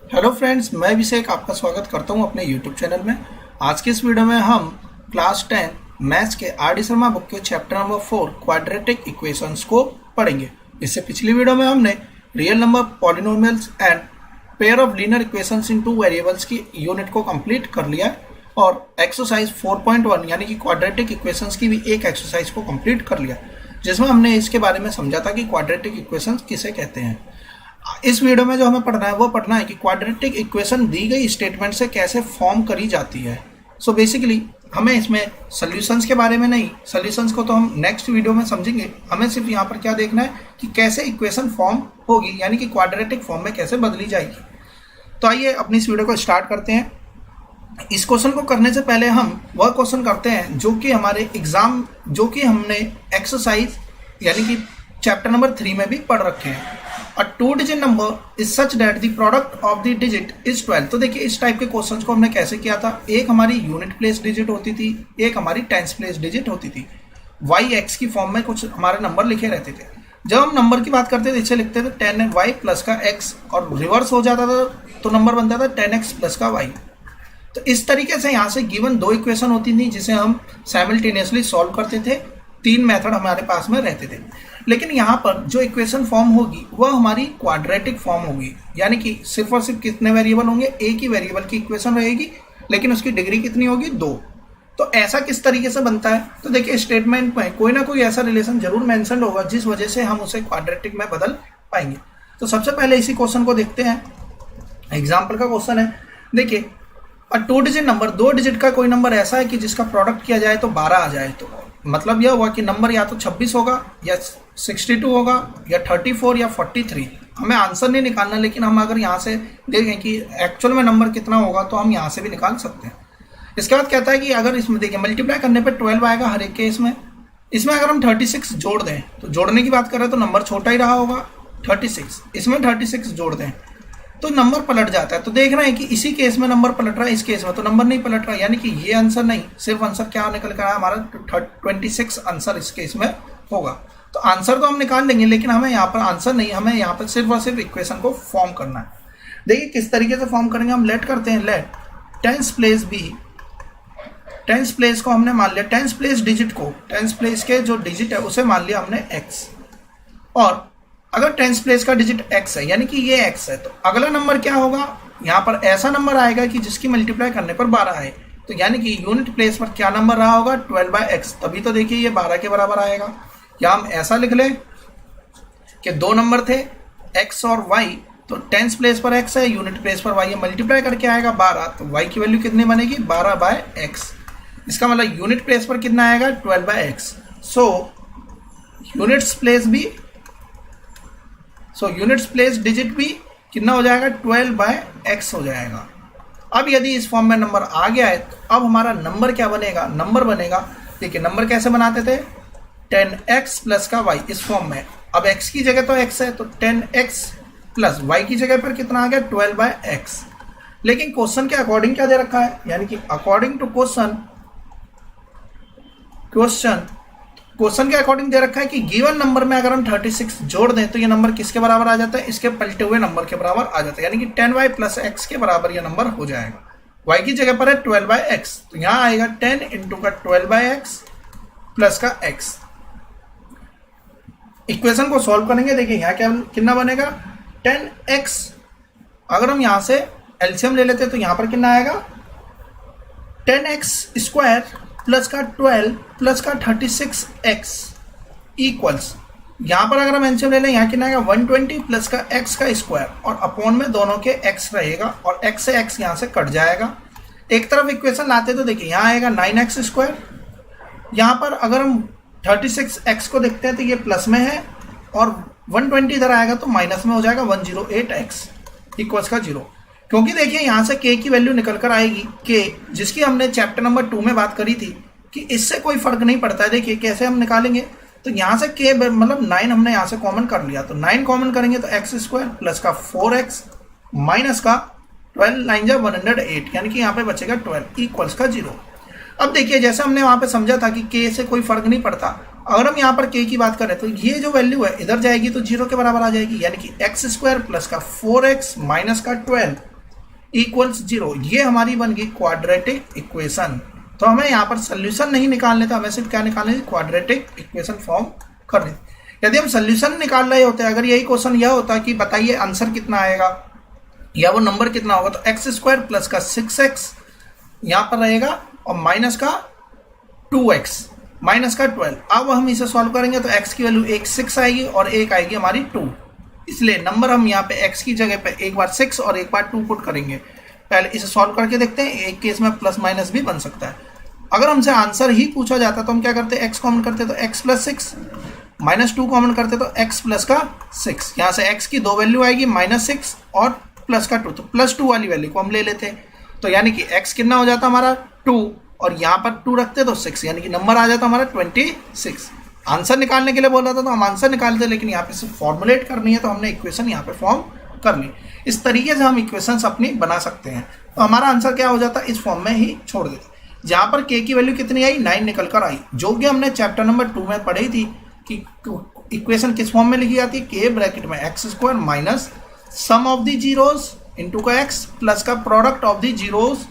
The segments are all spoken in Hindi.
हेलो फ्रेंड्स, मैं अभिषेक आपका स्वागत करता हूं अपने यूट्यूब चैनल में। आज के इस वीडियो में हम क्लास 10 मैथ्स के आर डी शर्मा बुक के चैप्टर नंबर 4 क्वाड्रेटिक इक्वेशंस को पढ़ेंगे। इससे पिछली वीडियो में हमने real number, polynomials and pair of linear equations in 2 variables की यूनिट को कंप्लीट कर लिया और एक्सरसाइज 4.1 यानी कि क्वाड्रेटिक इक्वेशंस की भी एक एक्सरसाइज को कंप्लीट कर लिया, जिसमें हमने इसके बारे में समझा था कि क्वाड्रेटिक इक्वेशंस किसे कहते हैं। इस वीडियो में जो हमें पढ़ना है कि क्वाड्रेटिक इक्वेशन दी गई स्टेटमेंट से कैसे फॉर्म करी जाती है। सो बेसिकली हमें इसमें सॉल्यूशंस के बारे में नहीं, सॉल्यूशंस को तो हम नेक्स्ट वीडियो में समझेंगे। हमें सिर्फ यहाँ पर क्या देखना है कि कैसे इक्वेशन फॉर्म होगी, यानी कि क्वाड्रेटिक फॉर्म में कैसे बदली जाएगी। तो आइए अपनी इस वीडियो को स्टार्ट करते हैं। इस क्वेश्चन को करने से पहले हम वह क्वेश्चन करते हैं जो कि हमारे एग्जाम, जो कि हमने एक्सरसाइज यानी कि चैप्टर नंबर 3 में भी पढ़ रखे हैं। A 2-digit number is such that the product of the digit is 12। तो देखिए इस टाइप के क्वेश्चंस को हमने कैसे किया था। एक हमारी यूनिट प्लेस डिजिट होती थी, एक हमारी टेंस प्लेस डिजिट होती थी। वाई एक्स की फॉर्म में कुछ हमारे नंबर लिखे रहते थे। जब हम नंबर की बात करते थे इसे लिखते थे 10y प्लस का x, और रिवर्स हो जाता था तो नंबर बनता था 10x प्लस का y। तो इस तरीके से यहाँ से गिवन 2 इक्वेशन होती थी जिसे हम साइमल्टेनियसली सॉल्व करते थे। 3 मेथड हमारे पास में रहते थे। लेकिन यहाँ पर जो इक्वेशन फॉर्म होगी वह हमारी क्वाड्रेटिक फॉर्म होगी, यानी कि सिर्फ और सिर्फ कितने वेरिएबल होंगे, एक ही वेरिएबल की इक्वेशन रहेगी, लेकिन उसकी डिग्री कितनी होगी, 2। तो ऐसा किस तरीके से बनता है, तो देखिए स्टेटमेंट में कोई ना कोई ऐसा रिलेशन जरूर मेंशन होगा जिस वजह से हम उसे क्वाड्रेटिक में बदल पाएंगे। तो सबसे पहले इसी क्वेश्चन को देखते हैं। एग्जाम्पल का क्वेश्चन है, देखिए 2 डिजिट नंबर, 2 डिजिट का कोई नंबर ऐसा है कि जिसका प्रोडक्ट किया जाए तो 12 आ जाए। तो मतलब यह हुआ कि नंबर या तो 26 होगा या 62 होगा या 34 या 43। हमें आंसर नहीं निकालना, लेकिन हम अगर यहाँ से देखें कि एक्चुअल में नंबर कितना होगा तो हम यहाँ से भी निकाल सकते हैं। इसके बाद कहता है कि अगर इसमें देखिए मल्टीप्लाई करने पे 12 आएगा हर एक केस में। इसमें अगर हम 36 जोड़ दें, तो जोड़ने की बात करें तो नंबर छोटा ही रहा होगा 36, इसमें 36 जोड़ दें तो नंबर पलट जाता है। तो देख रहे हैं कि इसी केस में नंबर पलट रहा है, इस केस में तो नंबर नहीं पलट रहा, यानी कि ये आंसर नहीं, सिर्फ आंसर क्या निकल कर आया हमारा 26 आंसर इस केस में होगा। तो आंसर तो हम निकाल लेंगे, लेकिन हमें यहाँ पर आंसर नहीं, हमें यहाँ पर सिर्फ और सिर्फ इक्वेशन को फॉर्म करना है। देखिए किस तरीके से फॉर्म करेंगे, हम लेट करते हैं, let tens place b, tens place को हमने मान लिया, टेंस प्लेस डिजिट को, टेंस प्लेस के जो डिजिट है उसे मान लिया हमने x। और अगर टेंस प्लेस का डिजिट x है, यानी कि ये x है, तो अगला नंबर क्या होगा, यहाँ पर ऐसा नंबर आएगा कि जिसकी मल्टीप्लाई करने पर 12 आए। तो यानी कि यूनिट प्लेस पर क्या नंबर रहा होगा, 12/x। तभी तो देखिए ये 12 के बराबर आएगा। या हम ऐसा लिख लें कि 2 नंबर थे x और y, तो टेंस प्लेस पर x है, यूनिट प्लेस पर y है, मल्टीप्लाई करके आएगा 12, तो y की वैल्यू कितनी बनेगी, 12/x। इसका मतलब यूनिट प्लेस पर कितना आएगा, 12/x। सो यूनिट्स प्लेस भी, यूनिट्स प्लेस डिजिट भी कितना हो जाएगा, 12/x हो जाएगा। अब यदि इस फॉर्म में नंबर आ गया है तो अब हमारा नंबर क्या बनेगा, नंबर बनेगा, देखिए नंबर कैसे बनाते थे, 10x प्लस का y इस फॉर्म में। अब x की जगह तो x है, तो 10x प्लस y की जगह पर कितना आ गया, 12/x। लेकिन क्वेश्चन के अकॉर्डिंग क्या दे रखा है, यानी कि अकॉर्डिंग टू क्वेश्चन के अकॉर्डिंग दे रखा है कि गिवन नंबर में अगर हम 36 जोड़ दें तो ये नंबर किसके बराबर आ जाता है, इसके पलटे हुए नंबर के बराबर आ जाता है, यानी कि 10y प्लस x के बराबर ये नंबर हो जाएगा। y की जगह पर है 12/x, तो यहाँ आएगा 10 इंटू का 12/x प्लस का x। इक्वेशन को सॉल्व करेंगे, देखिए यहाँ क्या कितना बनेगा, 10x। अगर हम यहाँ से एलसीएम ले लेते तो यहाँ पर कितना आएगा, 10x स्क्वायर प्लस का 12 प्लस का 36x इक्वल्स, यहाँ पर अगर हम एलसीएम ले लें यहाँ कितना आएगा, 120 प्लस का x का स्क्वायर, और अपॉन में दोनों के x रहेगा और x से x यहाँ से कट जाएगा। एक तरफ इक्वेशन लाते तो देखिए यहाँ आएगा 9x स्क्वायर, यहाँ पर अगर हम 36x को देखते हैं तो ये प्लस में है और 120 इधर आएगा तो माइनस में हो जाएगा, 108x इक्वल्स का 0। क्योंकि देखिए यहाँ से k की वैल्यू निकल कर आएगी, k जिसकी हमने चैप्टर नंबर 2 में बात करी थी कि इससे कोई फर्क नहीं पड़ता है। देखिए कैसे हम निकालेंगे, तो यहाँ से k मतलब 9 हमने यहाँ से कॉमन कर लिया, तो 9 कॉमन करेंगे तो x स्क्वायर प्लस का 4x माइनस का 12 9 जा 108, यानी कि यहाँ पे बचेगा 12 इक्वल्स का 0। अब देखिए जैसे हमने वहाँ पे समझा था कि k से कोई फर्क नहीं पड़ता, अगर हम यहाँ पर k की बात करें तो ये जो वैल्यू है इधर जाएगी तो 0 के बराबर आ जाएगी, यानी कि x स्क्वायर प्लस का 4x माइनस का 12 इक्वल्स 0, ये हमारी बन गई क्वाड्रेटिक इक्वेशन। तो हमें यहाँ पर सोल्यूशन नहीं निकालने, तो हमें सिर्फ क्या निकालने, क्वाड्रेटिक इक्वेशन फॉर्म करने। यदि हम सोल्यूशन निकाल रहे होते, अगर यही क्वेश्चन यह होता कि बताइए आंसर कितना आएगा या वो नंबर कितना होगा, तो एक्स स्क्वायर प्लस का 6x यहाँ पर रहेगा और माइनस का 2x माइनस का 12। अब हम इसे सॉल्व करेंगे तो x की वैल्यू एक 6 आएगी और एक आएगी हमारी 2, इसलिए नंबर हम यहाँ पे x की जगह पे एक बार 6 और एक बार 2 पुट करेंगे। पहले इसे सॉल्व करके देखते हैं, एक केस में प्लस माइनस भी बन सकता है। अगर हमसे आंसर ही पूछा जाता तो हम क्या करते, x कॉमन करते तो x प्लस 6, माइनस 2 कॉमन करते तो x प्लस का 6, यहाँ से x की 2 वैल्यू आएगी -6 और प्लस का 2, तो +2 वाली वैल्यू को हम ले लेते हैं। तो यानी कि x कितना हो जाता हमारा 2 और यहाँ पर 2 रखते तो 6, यानी कि नंबर आ जाता हमारा 26। आंसर निकालने के लिए बोला था तो हम आंसर निकालते, लेकिन यहाँ पे सिर्फ फॉर्मुलेट करनी है तो हमने इक्वेशन यहाँ पे फॉर्म कर ली। इस तरीके से हम इक्वेशंस अपनी बना सकते हैं। तो हमारा आंसर क्या हो जाता है, इस फॉर्म में ही छोड़ देते। जहाँ पर k की वैल्यू कितनी आई, 9 निकल कर आई, जो कि हमने चैप्टर नंबर 2 में पढ़ी थी कि इक्वेशन किस फॉर्म में लिखी जाती है, k ब्रैकेट में x square minus sum of the zeros into का x प्लस का product of the zeros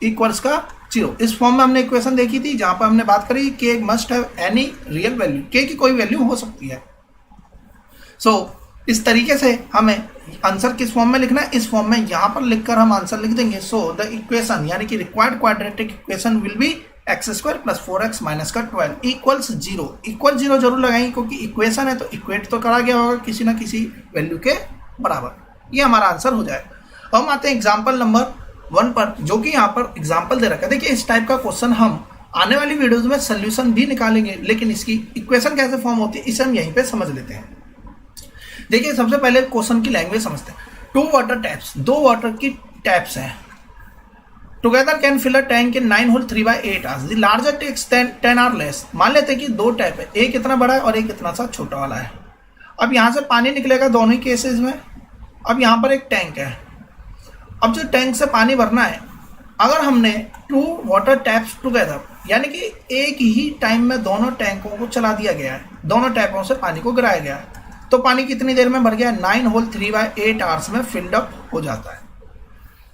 equals का 0। इस फॉर्म में हमने इक्वेशन देखी थी जहां पर हमने बात करी k must have any real value, k की कोई वैल्यू हो सकती है। इस तरीके से हमें आंसर किस फॉर्म में लिखना है, इस फॉर्म में यहां पर लिखकर हम आंसर लिख देंगे। द इक्वेशन यानी कि required quadratic equation will be x square plus 4x minus का 12 इक्वल्स 0। इक्वल 0 जरूर लगाएंगे क्योंकि इक्वेशन है तो इक्वेट तो करा गया होगा किसी ना किसी वैल्यू के बराबर, ये हमारा आंसर हो जाएगा। हम आते हैं एग्जाम्पल नंबर 1 पर, जो कि यहाँ पर एग्जाम्पल दे रखा है। देखिए इस टाइप का क्वेश्चन हम आने वाली वीडियोज में सोल्यूशन भी निकालेंगे, लेकिन इसकी इक्वेशन कैसे फॉर्म होती है इसे हम यहीं पे समझ लेते हैं। देखिए सबसे पहले क्वेश्चन की लैंग्वेज समझते हैं। 2 वाटर टैप्स, 2 वाटर की टैप्स हैं, together can fill a tank in 9 whole 3/8 hours, the larger takes 10 hour less. मान लेते हैं कि 2 टैप है, एक इतना बड़ा है और एक इतना सा छोटा वाला है। अब यहाँ से पानी निकलेगा दोनों ही केसेस में। अब यहाँ पर एक टैंक है, अब जो टैंक से पानी भरना है, अगर हमने 2 वाटर टैप्स टुगेदर यानी कि एक ही टाइम में दोनों टैंकों को चला दिया गया है, दोनों टैपों से पानी को गिराया गया है, तो पानी कितनी देर में भर गया, 9 होल 3/8 आवर्स में फिल्ड अप हो जाता है।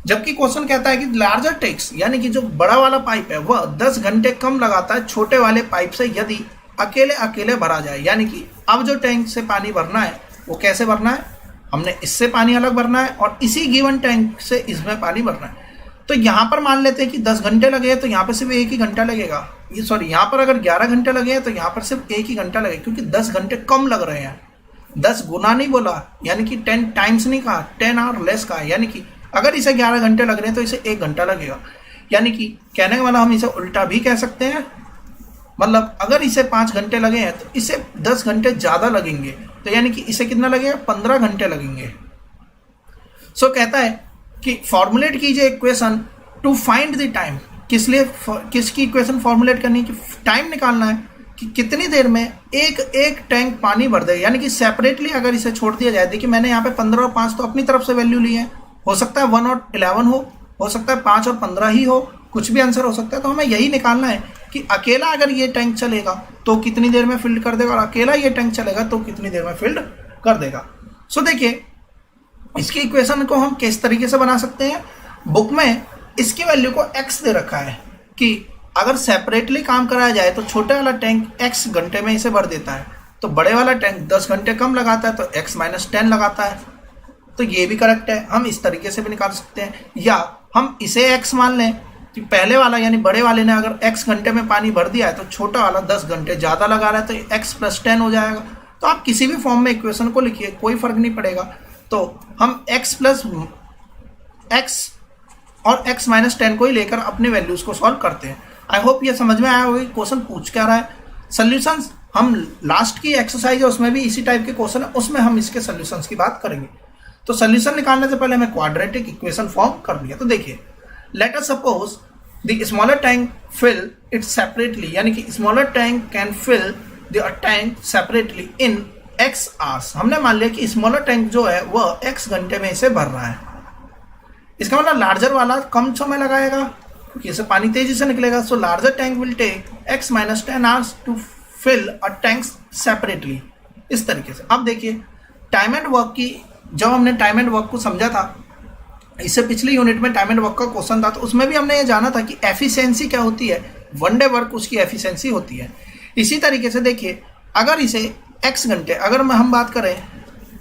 जबकि क्वेश्चन कहता है कि लार्जर टेक्स यानी कि जो बड़ा वाला पाइप है वह 10 घंटे कम लगाता है छोटे वाले पाइप से यदि अकेले अकेले भरा जाए। यानी कि अब जो टैंक से पानी भरना है वो कैसे भरना है, हमने इससे पानी अलग भरना है और इसी गिवन टैंक से इसमें पानी भरना है। तो यहाँ पर मान लेते हैं कि 10 घंटे लगे तो यहाँ पर सिर्फ 1 ही घंटा लगेगा, ये सॉरी यहाँ पर अगर 11 घंटे लगे तो यहाँ पर सिर्फ 1 ही घंटा लगेगा, क्योंकि 10 घंटे कम लग रहे हैं। 10 गुना नहीं बोला, यानी कि 10 टाइम्स नहीं कहा, 10 आवर लेस कहा। यानी कि अगर इसे 11 घंटे लग रहे हैं तो इसे 1 घंटा लगेगा। यानी कि कहने का मतलब हम इसे उल्टा भी कह सकते हैं, मतलब अगर इसे 5 घंटे लगे हैं तो इसे 10 घंटे ज़्यादा लगेंगे, तो यानी कि इसे कितना लगेगा, 15 घंटे लगेंगे। कहता है कि फॉर्मुलेट कीजिए equation two find the time. किसकी इक्वेशन फॉर्मुलेट करनी है, कि टाइम निकालना है कि कितनी देर में एक टैंक पानी भर देगा। यानी कि सेपरेटली अगर इसे छोड़ दिया जाए, देखिए मैंने यहाँ पे 15 और 5 तो अपनी तरफ से वैल्यू ली है, हो सकता है 1 और 11 हो सकता है 5 और 15 ही हो, कुछ भी आंसर हो सकता है। तो हमें यही निकालना है कि अकेला अगर ये टैंक चलेगा तो कितनी देर में फिल्ड कर देगा और अकेला ये टैंक चलेगा तो कितनी देर में फिल्ड कर देगा। देखिए इसकी इक्वेशन को हम किस तरीके से बना सकते हैं, बुक में इसकी वैल्यू को x दे रखा है कि अगर सेपरेटली काम कराया जाए तो छोटे वाला टैंक x घंटे में इसे भर देता है, तो बड़े वाला टैंक 10 घंटे कम लगाता है तो x - 10 लगाता है। तो ये भी करेक्ट है, हम इस तरीके से भी निकाल सकते हैं। या हम इसे x मान लें कि पहले वाला यानी बड़े वाले ने अगर x घंटे में पानी भर दिया है तो छोटा वाला 10 घंटे ज़्यादा लगा रहा है तो x + 10 हो जाएगा। तो आप किसी भी फॉर्म में इक्वेशन को लिखिए, कोई फर्क नहीं पड़ेगा। तो हम x और x - 10 को ही लेकर अपने वैल्यूज को सॉल्व करते हैं। आई होप ये समझ में आया होगा क्वेश्चन पूछ क्या रहा है। सॉल्यूशंस हम लास्ट की एक्सरसाइज है उसमें भी इसी टाइप के क्वेश्चन है, उसमें हम इसके सॉल्यूशंस की बात करेंगे। तो सॉल्यूशन निकालने से पहले हमें क्वाड्रेटिक इक्वेशन फॉर्म कर लिया। तो देखिए let us suppose the smaller tank fill it separately, यानी कि smaller tank can fill the tank separately in x hours. हमने मान लिया कि स्मॉलर टैंक जो है वह x घंटे में इसे भर रहा है। इसका मतलब लार्जर वाला कम समय लगाएगा क्योंकि इसे पानी तेजी से निकलेगा। So larger tank will take x - 10 hours to fill a tank separately. इस तरीके से अब देखिए टाइम एंड वर्क की, जब हमने टाइम एंड वर्क को समझा था इससे पिछली यूनिट में टाइम एंड वर्क का क्वेश्चन था, तो उसमें भी हमने ये जाना था कि एफिशिएंसी क्या होती है, वन डे वर्क उसकी एफिशिएंसी होती है। इसी तरीके से देखिए, अगर इसे x घंटे, अगर हम बात करें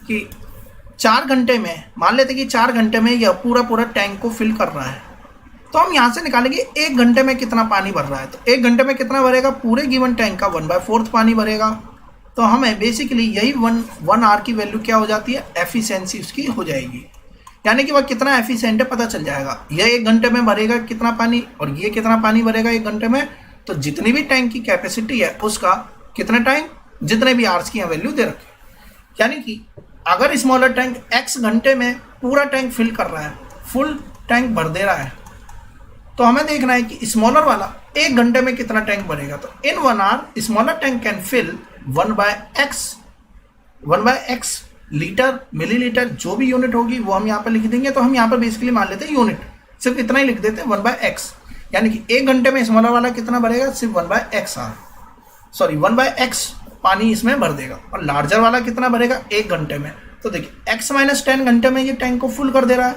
कि 4 घंटे में, मान लेते कि 4 घंटे में यह पूरा टैंक को फिल कर रहा है, तो हम यहाँ से निकालेंगे 1 घंटे में कितना पानी भर रहा है। तो 1 घंटे में कितना भरेगा, पूरे गिवन टैंक का 1/4 पानी भरेगा। तो हमें बेसिकली यही 1 आवर की वैल्यू क्या हो जाती है, एफिशिएंसी उसकी हो जाएगी, यानी कि वह कितना एफिशिएंट है पता चल जाएगा। यह 1 घंटे में भरेगा कितना पानी और ये कितना पानी भरेगा 1 घंटे में, तो जितनी भी टैंक की कैपेसिटी है उसका कितना टाइम, जितने भी आवर्स की वैल्यू दे रखे। यानी कि अगर स्मॉलर टैंक x घंटे में पूरा टैंक फिल कर रहा है, फुल टैंक भर दे रहा है, तो हमें देखना है कि स्मॉलर वाला 1 घंटे में कितना टैंक भरेगा। तो in 1 hour smaller tank can fill 1/x litre, millilitre, जो भी यूनिट होगी वो हम यहाँ पर लिख देंगे। तो हम यहाँ पर बेसिकली मान लेते हैं यूनिट, सिर्फ इतना ही लिख देते हैं 1/x, यानी कि 1 घंटे में स्मॉलर वाला कितना भरेगा, सिर्फ 1/x पानी इसमें भर देगा। और लार्जर वाला कितना भरेगा 1 घंटे में। तो देखिए x - 10 घंटे में ये टैंक को फुल कर दे रहा है,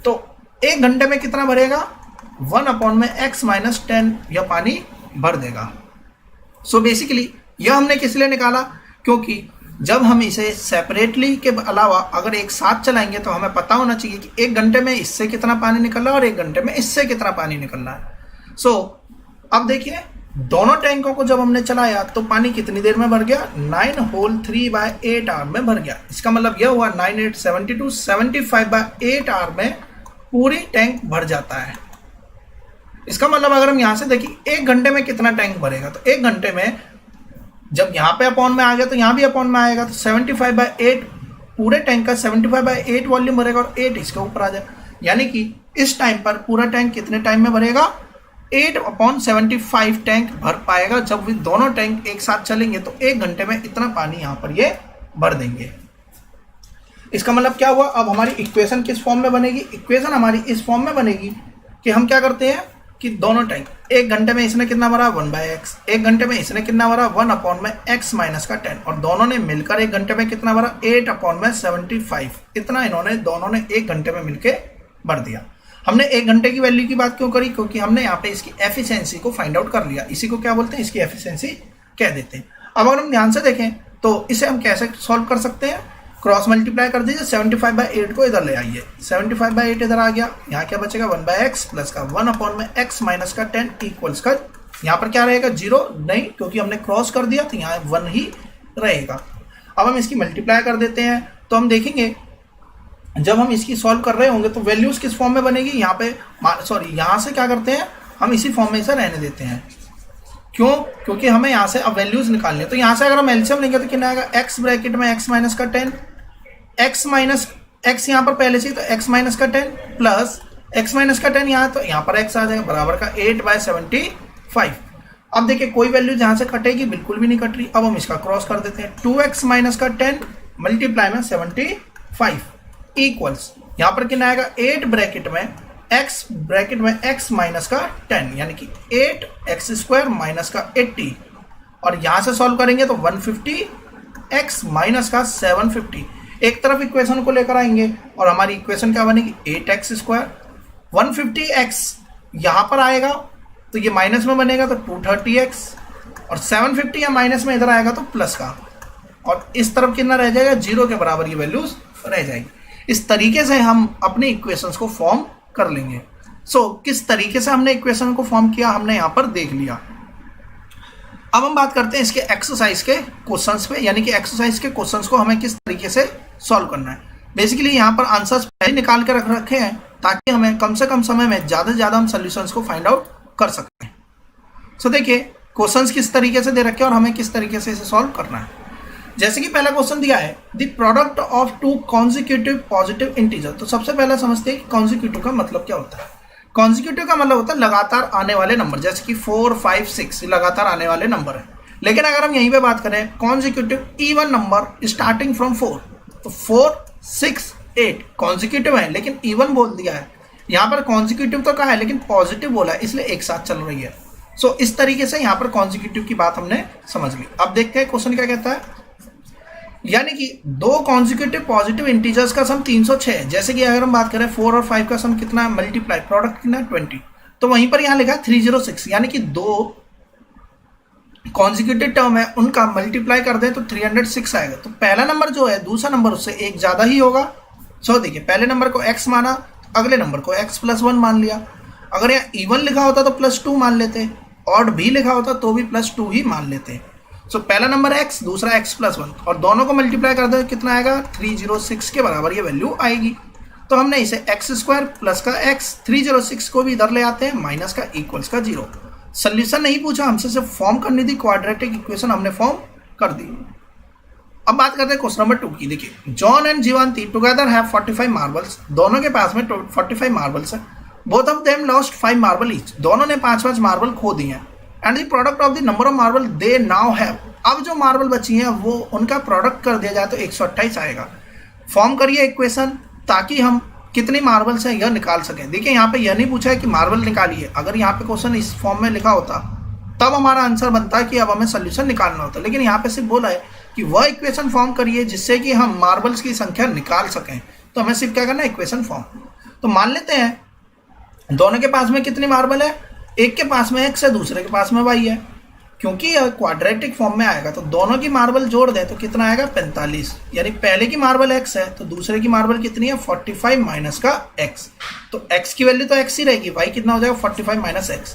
तो 1 घंटे में कितना भरेगा, 1/x - 10 यह पानी भर देगा। सो बेसिकली यह हमने किस लिए निकाला, क्योंकि जब हम इसे सेपरेटली के अलावा अगर एक साथ चलाएंगे तो हमें पता होना चाहिए कि 1 घंटे में इससे कितना पानी निकल रहा है और 1 घंटे में इससे कितना पानी निकल रहा है। सो अब देखिए, दोनों टैंकों को जब हमने चलाया तो पानी कितनी देर में भर गया, 9 होल 3/8 आवर में भर गया। इसका मतलब यह हुआ 9 8 72 75/8 आवर में पूरी टैंक भर जाता है। इसका मतलब अगर हम यहां से देखिए 1 घंटे में कितना टैंक भरेगा, तो 1 घंटे में जब यहाँ पे अपॉन में आ गया तो यहाँ भी अपॉन में आएगा, तो 75/8 पूरे टैंक का 75/8 वॉल्यूम भरेगा और 8 इसके ऊपर आ जाए, यानी कि इस टाइम पर पूरा टैंक कितने टाइम में भरेगा, 8/75 टैंक भर पाएगा। जब भी दोनों टैंक एक साथ चलेंगे तो 1 घंटे में इतना पानी यहाँ पर ये भर देंगे। इसका मतलब क्या हुआ, अब हमारी इक्वेशन किस फॉर्म में बनेगी, इक्वेशन हमारी इस फॉर्म में बनेगी कि हम क्या करते हैं कि दोनों टैंक 1 घंटे में इसने कितना भरा 1/x, 1 घंटे में इसने कितना भरा 1/x - 10, और दोनों ने मिलकर 1 घंटे में कितना भरा 8/75, इतना इन्होंने दोनों ने 1 घंटे में मिलके भर दिया। हमने 1 घंटे की वैल्यू की बात क्यों करी, क्योंकि हमने यहाँ पे इसकी एफिशिएंसी को फाइंड आउट कर लिया। इसी को क्या बोलते हैं, इसकी एफिशिएंसी कह देते हैं। अब अगर हम ध्यान से देखें तो इसे हम कैसे सॉल्व कर सकते हैं, क्रॉस मल्टीप्लाई कर दीजिए, 75/8 को इधर ले आइए, 75/8 इधर आ गया, यहाँ क्या बचेगा 1/x प्लस का 1/x - 10 इक्वल्स का, यहाँ पर क्या रहेगा 0 नहीं, क्योंकि हमने क्रॉस कर दिया तो यहाँ 1 ही रहेगा। अब हम इसकी मल्टीप्लाई कर देते हैं, तो हम देखेंगे जब हम इसकी सॉल्व कर रहे होंगे तो वैल्यूज किस फॉर्म में बनेगी, यहाँ पे यहाँ से क्या करते हैं हम इसी फॉर्म में इसे रहने देते हैं। क्यों, क्योंकि हमें यहाँ से अब वैल्यूज निकालनी है। तो यहाँ से अगर हम एलसीएम लेंगे तो कितना आएगा, x ब्रैकेट में x - 10, x यहाँ पर पहले से, तो x - 10 प्लस x - 10 यहाँ, तो यहाँ पर x आ जाएगा बराबर का 8/75। अब देखिए कोई वैल्यू जहाँ से कटेगी, बिल्कुल भी नहीं कट रही। अब हम इसका क्रॉस कर देते हैं, 2x - 10 मल्टीप्लाई में 75 इक्वल्स, यहाँ पर कितना आएगा 8 ब्रैकेट में x ब्रैकेट में x - 10, यानी कि 8x² - 80, और यहाँ से सॉल्व करेंगे तो 150x - 750, एक तरफ इक्वेशन को लेकर आएंगे और हमारी इक्वेशन क्या बनेगी 8x², 150x यहाँ पर आएगा तो ये माइनस में बनेगा तो 230x, और 750 या माइनस में इधर आएगा तो प्लस का, और इस तरफ कितना रह जाएगा 0 के बराबर ये वैल्यूज रह जाएगी। इस तरीके से हम अपनी इक्वेशंस को फॉर्म कर लेंगे। किस तरीके से हमने इक्वेशन को फॉर्म किया हमने यहाँ पर देख लिया। अब हम बात करते हैं इसके एक्सरसाइज के क्वेश्चंस पे, यानी कि एक्सरसाइज के क्वेश्चंस को हमें किस तरीके से सॉल्व करना है। बेसिकली यहाँ पर आंसर्स पहले निकाल के रख रखे हैं ताकि हमें कम से कम समय में ज़्यादा से ज़्यादा हम सॉल्यूशंस को फाइंड आउट कर सकते हैं। देखिए क्वेश्चंस किस तरीके से दे रखे हैं और हमें किस तरीके से इसे सॉल्व करना है। जैसे कि पहला क्वेश्चन दिया है, the product of 2 consecutive positive integer. तो सबसे पहले समझते हैं कि कॉन्जिक्यूटिव का मतलब क्या होता है। कॉन्जिक्यूटिव का मतलब होता है लगातार आने वाले नंबर, जैसे कि 4 5 6 लगातार आने वाले नंबर है। लेकिन अगर हम यहीं पे बात करें consecutive even number starting from 4, तो 4 6 8 कॉन्जिक्यूटिव है लेकिन इवन बोल दिया है। यहाँ पर कॉन्जिक्यूटिव तो कहा है लेकिन पॉजिटिव बोला है, इसलिए एक साथ चल रही है। इस तरीके से यहाँ पर कॉन्जिक्यूटिव की बात हमने समझ ली। अब देखते हैं क्वेश्चन क्या कहता है। यानी कि दो कॉन्जिक्यूटिव पॉजिटिव इंटीजर्स का सम 306 है। जैसे कि अगर हम बात करें 4 और 5 का सम कितना है, मल्टीप्लाई प्रोडक्ट कितना है 20, तो वहीं पर यहाँ लिखा है 306, यानी कि दो कॉन्जिक्यूटिव टर्म है उनका मल्टीप्लाई कर दें तो 306 आएगा। तो पहला नंबर जो है दूसरा नंबर उससे एक ज़्यादा ही होगा। सो देखिए पहले नंबर को x माना, अगले नंबर को x+1 मान लिया। अगर यहाँ इवन लिखा होता तो +2 मान लेते, ऑड भी लिखा होता तो भी +2 ही मान लेते। सो पहला नंबर x, दूसरा x+1, और दोनों को मल्टीप्लाई कर दो कितना आएगा, 306 के बराबर ये वैल्यू आएगी। तो हमने इसे x² प्लस का x, 306 को भी इधर ले आते हैं, माइनस का इक्वल्स का 0। सोल्यूशन नहीं पूछा हमसे, सिर्फ फॉर्म करनी थी, क्वाड्रेटिक इक्वेशन हमने फॉर्म कर दी। अब बात करते हैं क्वेश्चन नंबर 2 की। देखिए John and Jivanti together have 45 marbles, दोनों के पास में 45 मार्बल्स है। Both of them lost 5 marble each, दोनों ने 5-5 मार्बल खो दिए हैं। And the product of the number of marble they now have, अब जो मार्बल बची हैं वो उनका प्रोडक्ट कर दिया जाए तो 128 आएगा। फॉर्म करिए इक्वेशन ताकि हम कितनी मार्बल्स हैं यह निकाल सकें। देखिए यहाँ पे यह नहीं पूछा है कि मार्बल निकालिए, अगर यहाँ पे क्वेश्चन इस फॉर्म में लिखा होता तब हमारा आंसर बनता है कि अब हमें सोल्यूशन निकालना होता, लेकिन यहाँ पे सिर्फ बोला है कि वह इक्वेशन फॉर्म करिए जिससे कि हम मार्बल्स की संख्या निकाल सकें। तो हमें सिर्फ क्या करना है, इक्वेशन फॉर्म। तो मान लेते हैं दोनों के पास में कितनी मार्बल है, एक के पास में x है, दूसरे के पास में y है। क्योंकि यह क्वाड्रेटिक फॉर्म में आएगा तो दोनों की मार्बल जोड़ दें तो कितना आएगा, 45। यानी पहले की मार्बल x है तो दूसरे की मार्बल कितनी है, 45 माइनस का x। तो x की वैल्यू तो x ही रहेगी, y कितना हो जाएगा, 45 माइनस x।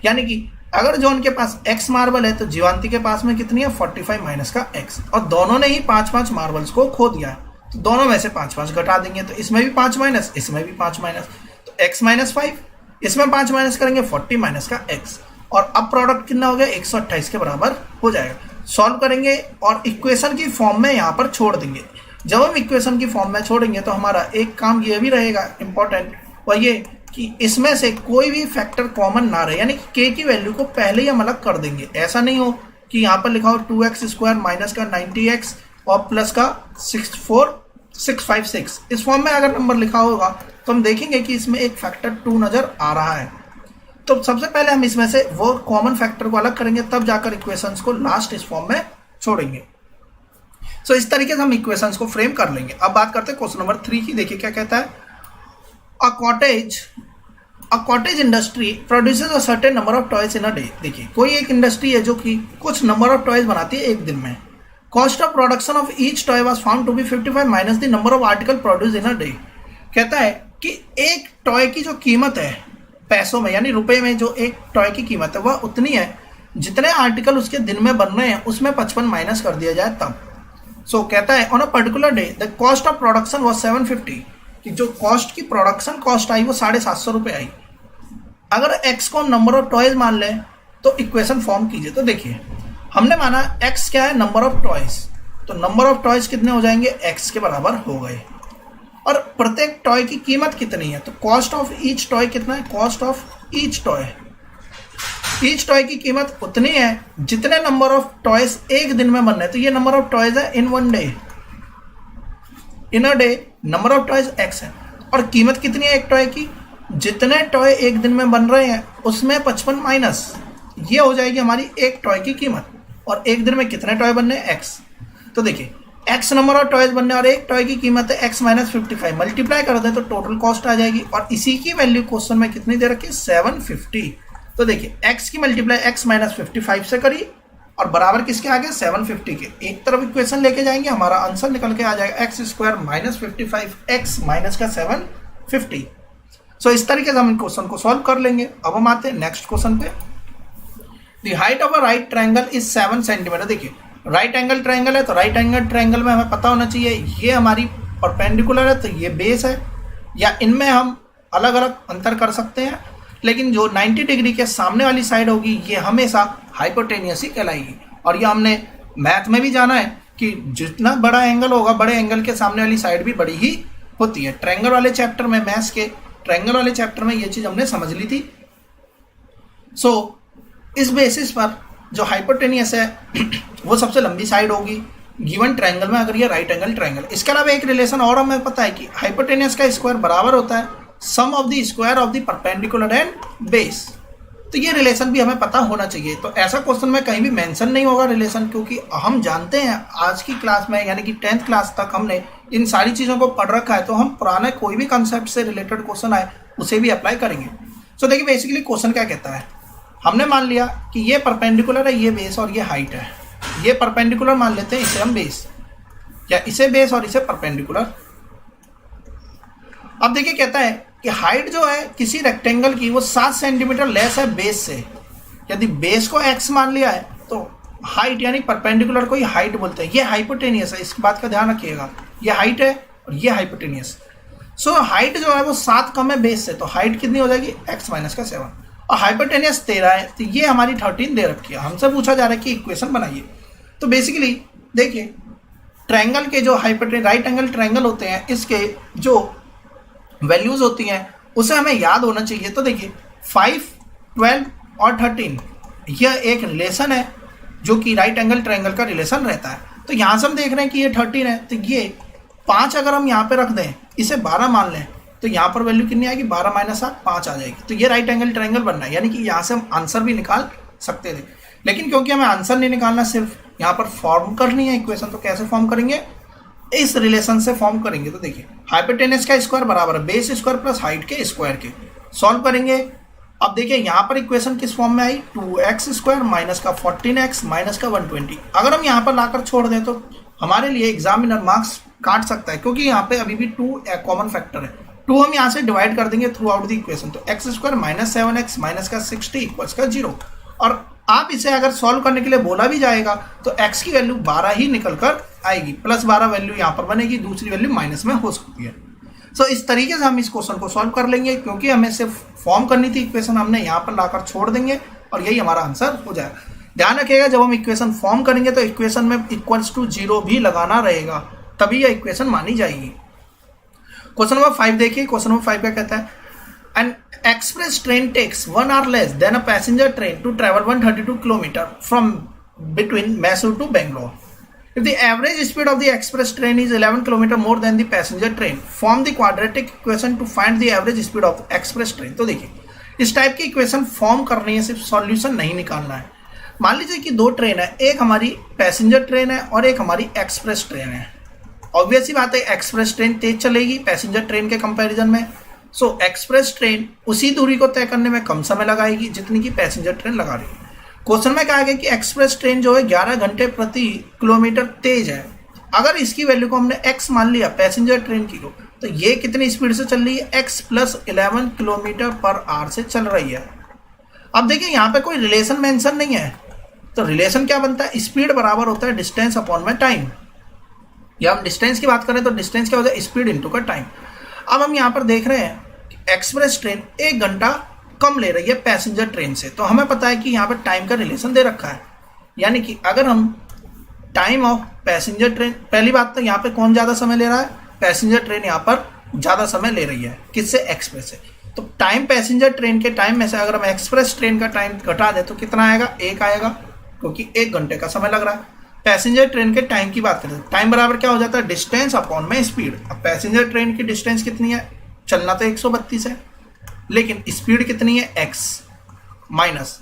यानी कि अगर जॉन के पास x मार्बल है तो जीवांती के पास में कितनी है, 45 माइनस का x। और दोनों ने ही 5-5 मार्बल्स को खो दिया है तो दोनों में से 5-5 घटा देंगे, तो इसमें भी 5 माइनस, इसमें भी 5 माइनस, तो x माइनस 5, इसमें 5 माइनस करेंगे 40 माइनस का x, और अब प्रोडक्ट कितना हो गया, 128 के बराबर हो जाएगा। सॉल्व करेंगे और इक्वेशन की फॉर्म में यहाँ पर छोड़ देंगे। जब हम इक्वेशन की फॉर्म में छोड़ेंगे तो हमारा एक काम ये भी रहेगा इंपॉर्टेंट, और ये कि इसमें से कोई भी फैक्टर कॉमन ना रहे, यानी कि k की वैल्यू को पहले ही हम अलग कर देंगे। ऐसा नहीं हो कि यहाँ पर लिखा हो 2x² माइनस का 90x और प्लस का 64656। इस फॉर्म में अगर नंबर लिखा होगा तो हम देखेंगे कि इसमें एक फैक्टर 2 नजर आ रहा है। तो सबसे पहले हम इसमें से वो कॉमन फैक्टर को अलग करेंगे, तब जाकर इक्वेशंस को लास्ट इस फॉर्म में छोड़ेंगे। सो इस तरीके से हम इक्वेशंस को फ्रेम कर लेंगे। अब बात करते हैं क्वेश्चन नंबर 3 की। देखिए क्या कहता है, a cottage industry produces a certain number of toys in a day. देखिए कोई एक इंडस्ट्री है जो कि कुछ नंबर ऑफ टॉयज बनाती है एक दिन में। Cost of production of each toy was found to be 55 minus the number of article produce in a day. कहता है कि एक टॉय की जो कीमत है पैसों में, यानी रुपए में जो एक टॉय की कीमत है वह उतनी है जितने आर्टिकल उसके दिन में बन रहे हैं उसमें 55 माइनस कर दिया जाए तब। सो कहता है on a particular day the cost of production was 750, कि जो कॉस्ट की प्रोडक्शन कॉस्ट आई वो 750 रुपये आई। अगर x को नंबर ऑफ टॉयज मान लें तो इक्वेशन फॉर्म कीजिए। तो देखिए हमने माना x क्या है, नंबर ऑफ टॉयज, तो नंबर ऑफ टॉयज कितने हो जाएंगे, x के बराबर हो गए। और प्रत्येक टॉय की कीमत कितनी है, तो कॉस्ट ऑफ ईच टॉय कितना है, कॉस्ट ऑफ ईच टॉय की कीमत उतनी है जितने नंबर ऑफ टॉयज एक दिन में बन रहे हैं। तो ये नंबर ऑफ टॉयज है in one day, in a day number of toys x है। और कीमत कितनी है एक टॉय की, जितने टॉय एक दिन में बन रहे हैं उसमें 55 माइनस, ये हो जाएगी हमारी एक टॉय की कीमत। और एक दिन में कितने टॉय बनने हैं, x। तो देखिए x नंबर ऑफ टॉयज बनने और एक टॉय की कीमत है x माइनस 55, मल्टीप्लाई कर दें तो टोटल कॉस्ट आ जाएगी। और इसी की वैल्यू क्वेश्चन में कितनी दे रखी है, 750। तो देखिए x की मल्टीप्लाई x माइनस 55 से करी और बराबर किसके आ गए, 750 के। एक तरफ इक्वेशन लेके जाएंगे, हमारा आंसर निकल के आ जाएगा x² माइनस 55 x माइनस का 750। सो इस तरीके से हम क्वेश्चन को सॉल्व कर लेंगे। अब हम आते हैं नेक्स्ट क्वेश्चन पे। The height of a right triangle is 7 centimetre. देखिए राइट एंगल ट्रायंगल है तो राइट एंगल ट्रायंगल में हमें पता होना चाहिए ये हमारी परपेंडिकुलर है तो ये बेस है, या इनमें हम अलग अलग अंतर कर सकते हैं, लेकिन जो 90 डिग्री के सामने वाली साइड होगी ये हमेशा हाइपोटेनियस ही कहलाएगी। और ये हमने मैथ में भी जाना है कि जितना बड़ा एंगल होगा बड़े एंगल के सामने वाली साइड भी बड़ी ही होती है। ट्रायंगल वाले चैप्टर में, मैथ्स के ट्रायंगल वाले चैप्टर में ये चीज़ हमने समझ ली थी। सो इस बेसिस पर जो हाइपोटेनियस है वो सबसे लंबी साइड होगी गिवन ट्रायंगल में, अगर ये राइट एंगल ट्रायंगल। इसके अलावा एक रिलेशन और हमें पता है कि हाइपोटेनियस का स्क्वायर बराबर होता है sum of the square of the perpendicular and base. तो ये रिलेशन भी हमें पता होना चाहिए। तो ऐसा क्वेश्चन में कहीं भी मेंशन नहीं होगा रिलेशन, क्योंकि हम जानते हैं आज की क्लास में यानी कि 10th क्लास तक हमने इन सारी चीज़ों को पढ़ रखा है, तो हम पुराने कोई भी कंसेप्ट से रिलेटेड क्वेश्चन आए उसे भी अप्लाई करेंगे। सो देखिए बेसिकली क्वेश्चन क्या कहता है, हमने मान लिया कि ये परपेंडिकुलर है, ये बेस और ये हाइट है। ये परपेंडिकुलर मान लेते हैं, इसे हम बेस, या इसे बेस और इसे परपेंडिकुलर। अब देखिए कहता है कि हाइट जो है किसी रेक्टेंगल की वो 7 सेंटीमीटर लेस है बेस से। यदि बेस को x मान लिया है तो हाइट यानी परपेंडिकुलर को ही हाइट बोलते हैं। ये हाइपोटेनियस है, इस बात का ध्यान रखिएगा। ये हाइट है और ये हाइपोटेनियस। सो हाइट जो है वो 7 कम है बेस से, तो हाइट कितनी हो जाएगी x माइनस का 7, और हाइपोटेनियस 13 है, तो ये हमारी 13 दे रखी है। हमसे पूछा जा रहा है कि इक्वेशन बनाइए। तो बेसिकली देखिए ट्रायंगल के जो राइट एंगल ट्रायंगल होते हैं, इसके जो वैल्यूज होती हैं उसे हमें याद होना चाहिए। तो देखिए 5, 12 और 13 यह एक रिलेशन है जो कि राइट एंगल ट्रायंगल का रिलेशन रहता है। तो यहाँ से हम देख रहे हैं कि ये 13 है, तो ये 5 अगर हम यहाँ पे रख दें, इसे 12 मान लें, तो यहाँ पर वैल्यू कितनी आएगी, 12 माइनस 7 5 आ जाएगी। तो ये राइट एंगल ट्रायंगल बनना है, यानी कि यहाँ से हम आंसर भी निकाल सकते थे। लेकिन क्योंकि हमें आंसर नहीं निकालना, सिर्फ यहाँ पर फॉर्म करनी है इक्वेशन, तो कैसे फॉर्म करेंगे, इस रिलेशन से फॉर्म करेंगे। तो देखिए हाइपोटेनस का स्क्वायर बराबर है बेस स्क्वायर प्लस हाइट के स्क्वायर के। सॉल्व करेंगे। अब देखिए यहाँ पर इक्वेशन किस फॉर्म में आई, 2x स्क्वायर माइनस का 14x माइनस का 120। अगर हम यहाँ पर लाकर छोड़ दें तो हमारे लिए एग्जामिनर मार्क्स काट सकता है, क्योंकि यहाँ पे अभी भी 2 कॉमन फैक्टर है। 2 हम यहाँ से डिवाइड कर देंगे थ्रू आउट द इक्वेशन, तो x square minus 7x minus का 60 इक्वल्स का 0। और आप इसे अगर सॉल्व करने के लिए बोला भी जाएगा तो x की वैल्यू 12 ही निकल कर आएगी, प्लस 12 वैल्यू यहाँ पर बनेगी, दूसरी वैल्यू माइनस में हो सकती है। सो इस तरीके से हम इस क्वेश्चन को सॉल्व कर लेंगे। क्योंकि हमें सिर्फ फॉर्म करनी थी इक्वेशन, हमने यहाँ पर लाकर छोड़ देंगे और यही हमारा आंसर हो जाएगा। ध्यान रखिएगा जब हम इक्वेशन फॉर्म करेंगे तो इक्वेशन में इक्वल्स टू 0 भी लगाना रहेगा, तभी यह इक्वेशन मानी जाएगी। क्वेश्चन नंबर 5 देखिए। क्वेश्चन नंबर 5 क्या कहता है, An express train takes 1 hour less than a passenger train to travel 132 km from between Mysore to Bangalore. If the average speed of the express train is 11 km more than the passenger train, form the quadratic equation to find the average speed of express train. तो देखिए इस टाइप की इक्वेशन फॉर्म करनी है, सिर्फ सॉल्यूशन नहीं निकालना है। मान लीजिए कि 2 ट्रेन है, एक हमारी पैसेंजर ट्रेन है और एक हमारी एक्सप्रेस ट्रेन है। ऑब्वियस ही बात है एक्सप्रेस ट्रेन तेज चलेगी पैसेंजर ट्रेन के कंपैरिजन में। सो एक्सप्रेस ट्रेन उसी दूरी को तय करने में कम समय लगाएगी जितनी की पैसेंजर ट्रेन लगा रही है। क्वेश्चन में कहा गया कि एक्सप्रेस ट्रेन जो है 11 घंटे प्रति किलोमीटर तेज है। अगर इसकी वैल्यू को हमने x मान लिया पैसेंजर ट्रेन की को, तो ये कितनी स्पीड से चल रही है, x plus 11 kilometre per hour से चल रही है। अब देखिए यहाँ पे कोई रिलेशन मेंशन नहीं है, तो रिलेशन क्या बनता है, स्पीड बराबर होता है डिस्टेंस अपॉन में टाइम। या हम डिस्टेंस की बात करें तो डिस्टेंस क्या होता है, स्पीड इंटू का टाइम। अब हम यहाँ पर देख रहे हैं एक्सप्रेस ट्रेन 1 घंटा कम ले रही है पैसेंजर ट्रेन से, तो हमें पता है कि यहाँ पर टाइम का रिलेशन दे रखा है। यानी कि अगर हम टाइम ऑफ पैसेंजर ट्रेन, पहली बात तो यहाँ पे कौन ज़्यादा समय ले रहा है, पैसेंजर ट्रेन यहाँ पर ज़्यादा समय ले रही है, किससे, एक्सप्रेस से। तो टाइम पैसेंजर ट्रेन के टाइम में से अगर हम एक्सप्रेस ट्रेन का टाइम घटा दें तो कितना आएगा, 1 आएगा, क्योंकि 1 घंटे का समय लग रहा है। पैसेंजर ट्रेन के टाइम की बात करें, टाइम बराबर क्या हो जाता है, डिस्टेंस अपॉन में स्पीड। अब पैसेंजर ट्रेन की डिस्टेंस कितनी है, चलना तो 132 है, लेकिन स्पीड कितनी है, x माइनस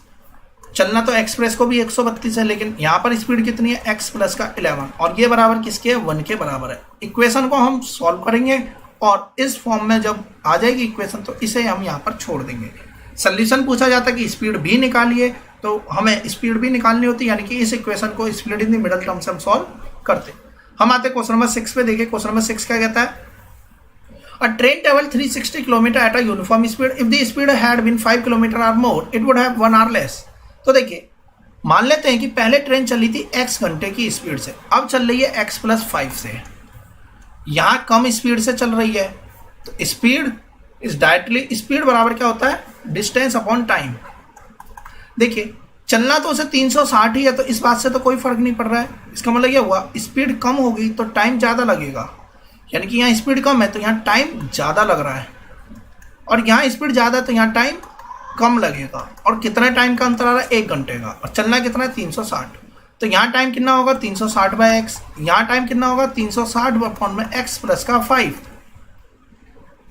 चलना तो एक्सप्रेस को भी 132 है, लेकिन यहाँ पर स्पीड कितनी है, x प्लस का 11, और ये बराबर किसके है, 1 के बराबर है। इक्वेशन को हम सॉल्व करेंगे और इस फॉर्म में जब आ जाएगी इक्वेशन तो इसे हम यहाँ पर छोड़ देंगे। सोल्यूशन पूछा जाता है कि स्पीड भी निकालिए, तो हमें स्पीड भी निकालनी होती है, यानी कि इस इक्वेशन को speed in the middle term से हम सॉल्व करते। हम आते क्वेश्चन नंबर 6 पे। देखिए क्वेश्चन नंबर 6 क्या कहता है, A train traveled 360 km at a uniform speed. If the speed had been 5 km or more, it would have 1 hour less. तो देखिए मान लेते हैं कि पहले ट्रेन चली थी x घंटे की स्पीड से, अब चल रही है x प्लस 5 से। यहाँ कम स्पीड से चल रही है, तो स्पीड इज डायरेक्टली, स्पीड बराबर क्या होता है, डिस्टेंस अपॉन टाइम। देखिए चलना तो उसे 360 ही है, तो इस बात से तो कोई फर्क नहीं पड़ रहा है। इसका मतलब ये हुआ स्पीड कम होगी तो टाइम ज़्यादा लगेगा, यानी कि यहाँ स्पीड कम है तो यहाँ टाइम ज़्यादा लग रहा है, और यहाँ स्पीड ज़्यादा है तो यहाँ टाइम कम लगेगा। और कितना टाइम का अंतर आ रहा है, 1 घंटे का, और चलना कितना है, 360। तो यहाँ टाइम कितना होगा, 360 बाय x। यहाँ टाइम कितना होगा, 360 अपॉन में x प्लस का 5।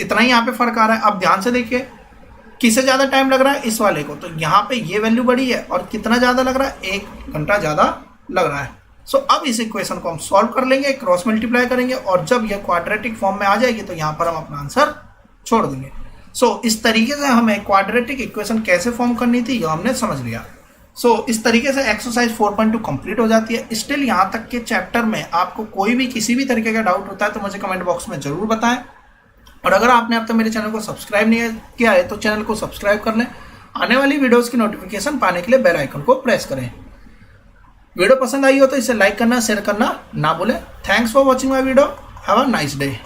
इतना ही यहाँ पे फर्क आ रहा है। अब ध्यान से देखिए किसे ज़्यादा टाइम लग रहा है, इस वाले को, तो यहाँ पे ये वैल्यू बड़ी है और कितना ज़्यादा लग रहा है, 1 घंटा ज़्यादा लग रहा है। सो अब इस इक्वेशन को हम सॉल्व कर लेंगे, क्रॉस मल्टीप्लाई करेंगे और जब यह क्वाड्रेटिक फॉर्म में आ जाएगी तो यहाँ पर हम अपना आंसर छोड़ देंगे। सो इस तरीके से हमें क्वाड्रेटिक इक्वेशन कैसे फॉर्म करनी थी, यह हमने समझ लिया। इस तरीके से एक्सरसाइज 4.2 कंप्लीट हो जाती है। स्टिल यहाँ तक के चैप्टर में आपको कोई भी किसी भी तरीके का डाउट होता है तो मुझे कमेंट बॉक्स में जरूर बताएं। और अगर आपने अब तक मेरे चैनल को सब्सक्राइब नहीं किया है तो चैनल को सब्सक्राइब कर लें। आने वाली वीडियोस की नोटिफिकेशन पाने के लिए बेल आइकन को प्रेस करें। वीडियो पसंद आई हो तो इसे लाइक करना, शेयर करना ना भूलें। Thanks for watching my video. Have a nice day.